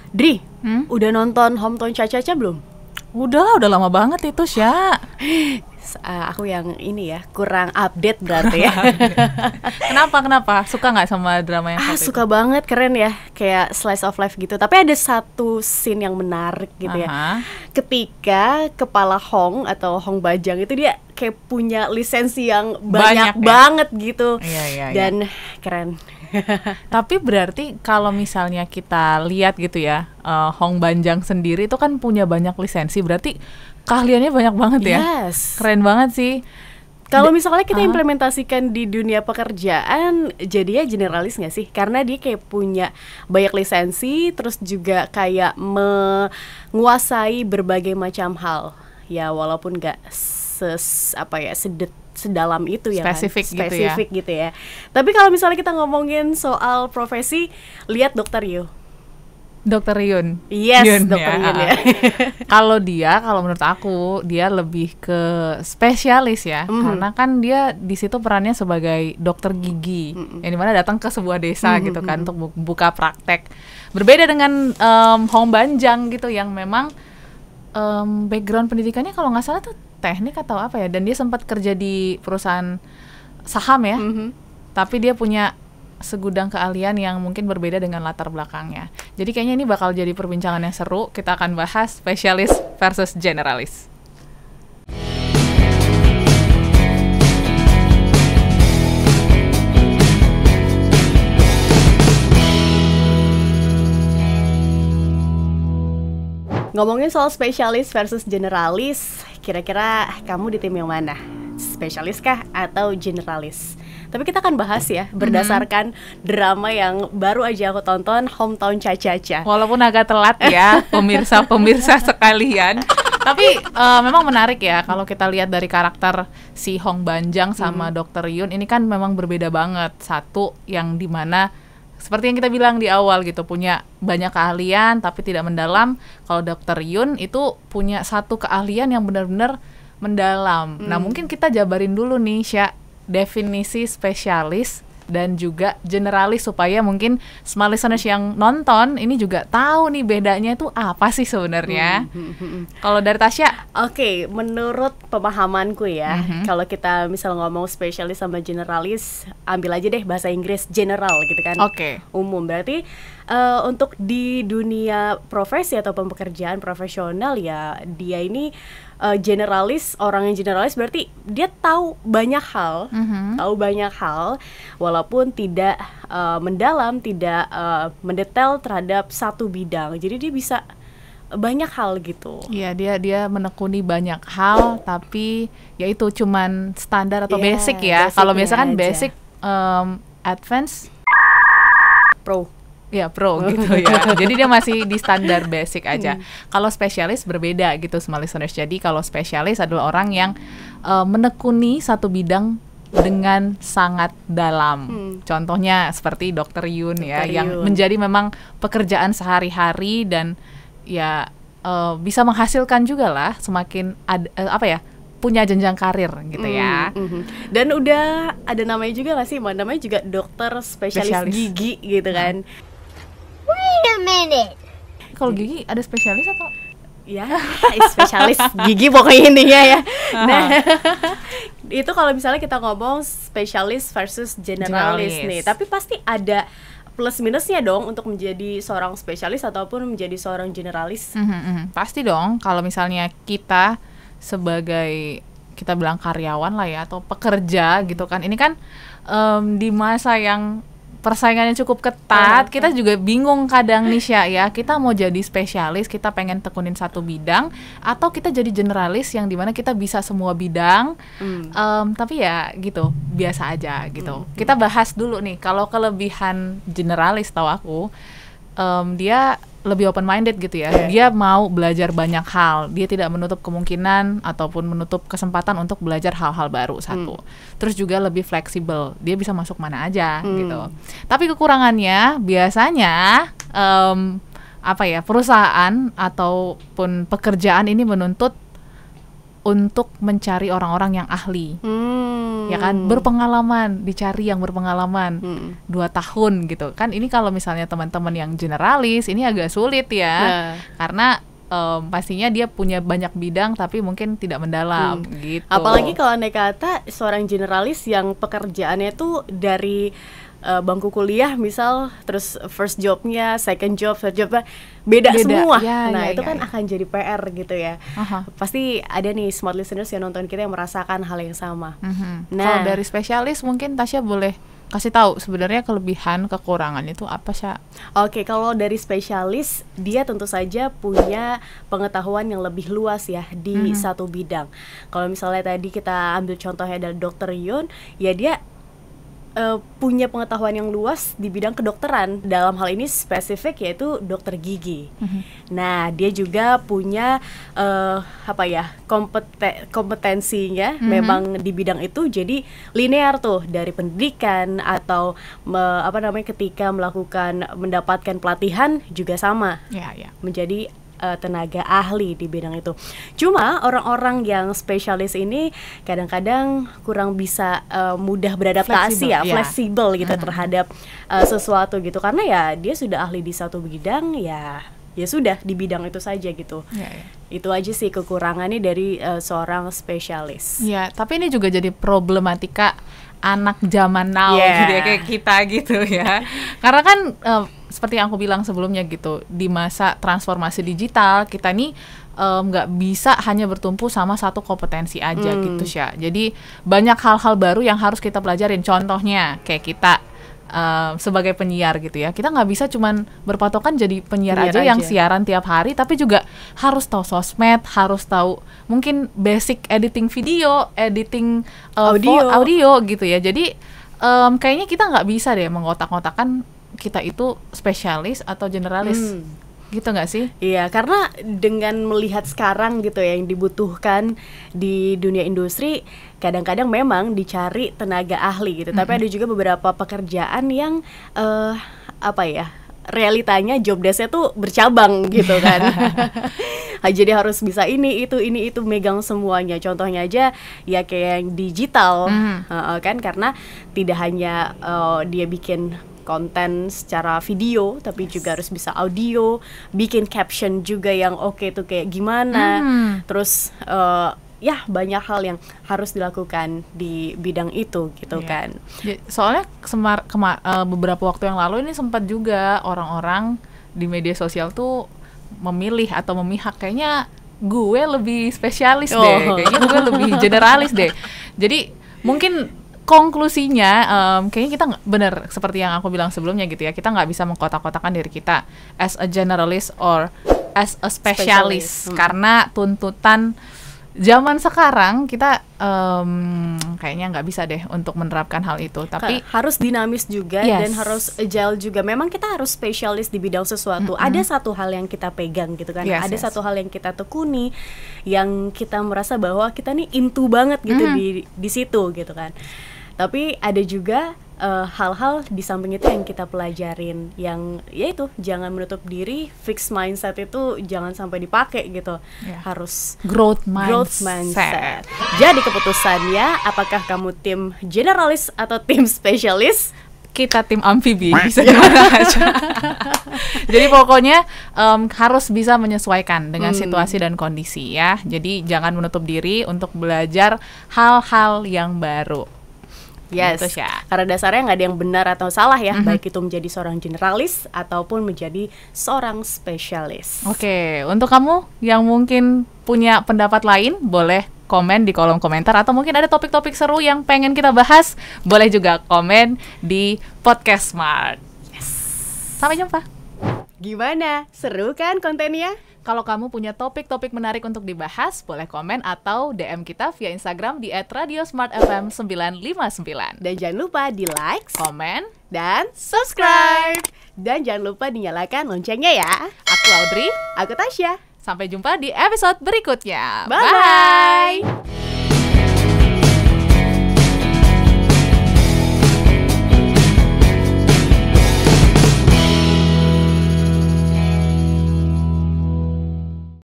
Dri, udah nonton Hometown Cha-Cha-Cha belum? Udah lama banget itu, Sya. Aku yang ini ya, kurang update berarti ya. Kenapa? Suka nggak sama drama yang satu Suka banget, keren ya. Kayak slice of life gitu. Tapi ada satu scene yang menarik gitu ya. Ketika kepala Hong atau Hong Bajang itu dia kayak punya lisensi yang banyak banget gitu. Iya. Dan keren. Tapi berarti kalau misalnya kita lihat gitu ya, Hong Banjang sendiri itu kan punya banyak lisensi, berarti keahliannya banyak banget ya. Yes. Keren banget sih. Kalau misalnya kita implementasikan di dunia pekerjaan, jadinya generalis nggak sih? Karena dia kayak punya banyak lisensi, terus juga kayak menguasai berbagai macam hal. Ya walaupun nggak sedalam itu ya, spesifik gitu ya. Tapi kalau misalnya kita ngomongin soal profesi, lihat Dr. Yu. Dr. Yun. Yes, Dr. Yun ya. Kalau menurut aku dia lebih ke spesialis ya, karena kan dia di situ perannya sebagai dokter gigi, yang dimana datang ke sebuah desa gitu kan untuk buka praktek. Berbeda dengan Hong Banjang gitu yang memang background pendidikannya kalau nggak salah tuh teknik atau apa ya, dan dia sempat kerja di perusahaan saham ya, tapi dia punya segudang keahlian yang mungkin berbeda dengan latar belakangnya. Jadi kayaknya ini bakal jadi perbincangan yang seru. Kita akan bahas spesialis versus generalis. Ngomongin soal spesialis versus generalis, kira-kira kamu di tim yang mana? Spesialis kah atau generalis? Tapi kita akan bahas ya berdasarkan drama yang baru aja aku tonton, Hometown Cha-Cha-Cha. Walaupun agak telat ya pemirsa sekalian, tapi memang menarik ya kalau kita lihat dari karakter si Hong Banjang sama Dr. Yun. Ini kan memang berbeda banget. Satu yang dimana seperti yang kita bilang di awal gitu, punya banyak keahlian tapi tidak mendalam. Kalau Dr. Yun itu punya satu keahlian yang benar-benar mendalam. Nah mungkin kita jabarin dulu nih, Sya, definisi spesialis dan juga generalis supaya mungkin smart listeners yang nonton ini juga tahu nih bedanya itu apa sih sebenarnya. Kalau dari Tasya? Oke, menurut pemahamanku ya, kalau kita misal ngomong spesialis sama generalis, ambil aja deh bahasa Inggris general gitu kan. Umum, berarti untuk di dunia profesi atau pekerjaan profesional ya, dia ini generalis, orang yang generalis berarti dia tahu banyak hal, walaupun tidak mendalam, tidak mendetail terhadap satu bidang. Jadi dia bisa banyak hal gitu. Iya, dia menekuni banyak hal, tapi ya itu cuman standar atau basic ya. Kalau biasa kan basic, advance, pro. Ya pro gitu ya. Jadi dia masih di standar basic aja. Kalau spesialis berbeda gitu, smart listeners. Jadi kalau spesialis adalah orang yang menekuni satu bidang dengan sangat dalam. Contohnya seperti Dr. Yun ya, yang menjadi memang pekerjaan sehari-hari dan ya bisa menghasilkan juga lah, semakin punya jenjang karir gitu ya. Dan udah ada namanya juga nggak sih? Namanya juga dokter spesialis gigi gitu kan. Wait a minute. Kalau gigi ada spesialis atau? Ya, spesialis gigi pokoknya intinya ya. Nah, itu kalau misalnya kita ngomong spesialis versus generalis nih. Tapi pasti ada plus minusnya dong untuk menjadi seorang spesialis ataupun menjadi seorang generalis. Pasti dong. Kalau misalnya kita sebagai, kita bilang karyawan lah ya, atau pekerja gitu kan, ini kan di masa yang persaingannya cukup ketat, kita juga bingung kadang nih, Sya, ya, kita mau jadi spesialis, kita pengen tekunin satu bidang, atau kita jadi generalis yang dimana kita bisa semua bidang, tapi ya gitu, biasa aja gitu. Kita bahas dulu nih, kalau kelebihan generalis tahu aku, dia lebih open minded gitu ya. Dia mau belajar banyak hal. Dia tidak menutup kemungkinan ataupun menutup kesempatan untuk belajar hal-hal baru, satu. Terus juga lebih fleksibel. Dia bisa masuk mana aja gitu. Tapi kekurangannya biasanya perusahaan ataupun pekerjaan ini menuntut untuk mencari orang-orang yang ahli. Ya kan, berpengalaman, dicari yang berpengalaman 2 tahun gitu kan. Ini kalau misalnya teman-teman yang generalis ini agak sulit ya, karena pastinya dia punya banyak bidang tapi mungkin tidak mendalam gitu. Apalagi kalau andai kata seorang generalis yang pekerjaannya tuh dari bangku kuliah misal, terus first jobnya, second job, third jobnya beda semua. Itu kan akan jadi PR gitu ya. Pasti ada nih smart listeners yang nonton kita yang merasakan hal yang sama. Nah, kalau dari spesialis mungkin Tasya boleh kasih tahu sebenarnya kelebihan kekurangan itu apa sih? Oke, kalau dari spesialis dia tentu saja punya pengetahuan yang lebih luas ya di satu bidang. Kalau misalnya tadi kita ambil contohnya dari Dr. Yun, ya dia punya pengetahuan yang luas di bidang kedokteran, dalam hal ini spesifik yaitu dokter gigi. Nah, dia juga punya kompetensinya memang di bidang itu, jadi linear tuh dari pendidikan atau ketika mendapatkan pelatihan juga sama. Menjadi tenaga ahli di bidang itu. Cuma orang-orang yang spesialis ini kadang-kadang kurang bisa mudah beradaptasi, fleksibel gitu terhadap sesuatu gitu, karena ya dia sudah ahli di satu bidang, ya sudah di bidang itu saja gitu. Itu aja sih kekurangannya dari seorang spesialis. Ya, tapi ini juga jadi problematika anak zaman now gitu ya, kayak kita gitu ya. Karena kan seperti yang aku bilang sebelumnya gitu, di masa transformasi digital kita nih nggak bisa hanya bertumpu sama satu kompetensi aja gitu Syah. Jadi banyak hal-hal baru yang harus kita pelajarin. Contohnya kayak kita sebagai penyiar gitu ya, kita nggak bisa cuman berpatokan jadi penyiar aja yang siaran tiap hari, tapi juga harus tahu sosmed, harus tahu mungkin basic editing video, editing audio gitu ya. Jadi kayaknya kita nggak bisa deh mengotak-ngotakan kita itu spesialis atau generalis. Gitu nggak sih? Iya, karena dengan melihat sekarang gitu ya, yang dibutuhkan di dunia industri kadang-kadang memang dicari tenaga ahli gitu. Tapi ada juga beberapa pekerjaan yang realitanya job desk-nya tuh bercabang gitu kan. Jadi harus bisa ini itu megang semuanya. Contohnya aja ya kayak yang digital kan, karena tidak hanya dia bikin konten secara video, tapi juga harus bisa audio, bikin caption juga yang oke tuh kayak gimana. Terus ya banyak hal yang harus dilakukan di bidang itu gitu kan. Soalnya beberapa waktu yang lalu ini sempat juga orang-orang di media sosial tuh memilih atau memihak, kayaknya gue lebih spesialis deh, kayaknya gue lebih generalis deh. Jadi mungkin konklusinya kayaknya kita bener seperti yang aku bilang sebelumnya gitu ya, kita nggak bisa mengkotak-kotakan diri kita as a generalist or as a specialist. Karena tuntutan zaman sekarang kita kayaknya nggak bisa deh untuk menerapkan hal itu. Tapi harus dinamis juga dan harus agile juga. Memang kita harus spesialis di bidang sesuatu. Ada satu hal yang kita pegang gitu kan. Ada satu hal yang kita tekuni, yang kita merasa bahwa kita nih into banget gitu di situ gitu kan. Tapi ada juga hal-hal di samping itu yang kita pelajarin, yang yaitu jangan menutup diri, fixed mindset itu jangan sampai dipakai gitu. Harus growth mindset. Jadi keputusannya, apakah kamu tim generalis atau tim spesialis? Kita tim amfibi, bisa gimana aja. Jadi pokoknya harus bisa menyesuaikan dengan situasi dan kondisi ya. Jadi jangan menutup diri untuk belajar hal-hal yang baru. Yes, gitu, karena dasarnya nggak ada yang benar atau salah ya, baik itu menjadi seorang generalis ataupun menjadi seorang spesialis. Oke, untuk kamu yang mungkin punya pendapat lain, boleh komen di kolom komentar, atau mungkin ada topik-topik seru yang pengen kita bahas, boleh juga komen di Podcast Smart. Sampai jumpa. Gimana? Seru kan kontennya? Kalau kamu punya topik-topik menarik untuk dibahas, boleh komen atau DM kita via Instagram di @radiosmartfm959. Dan jangan lupa di like, komen, dan subscribe. Dan jangan lupa dinyalakan loncengnya ya. Aku Audrey, aku Tasya. Sampai jumpa di episode berikutnya. Bye.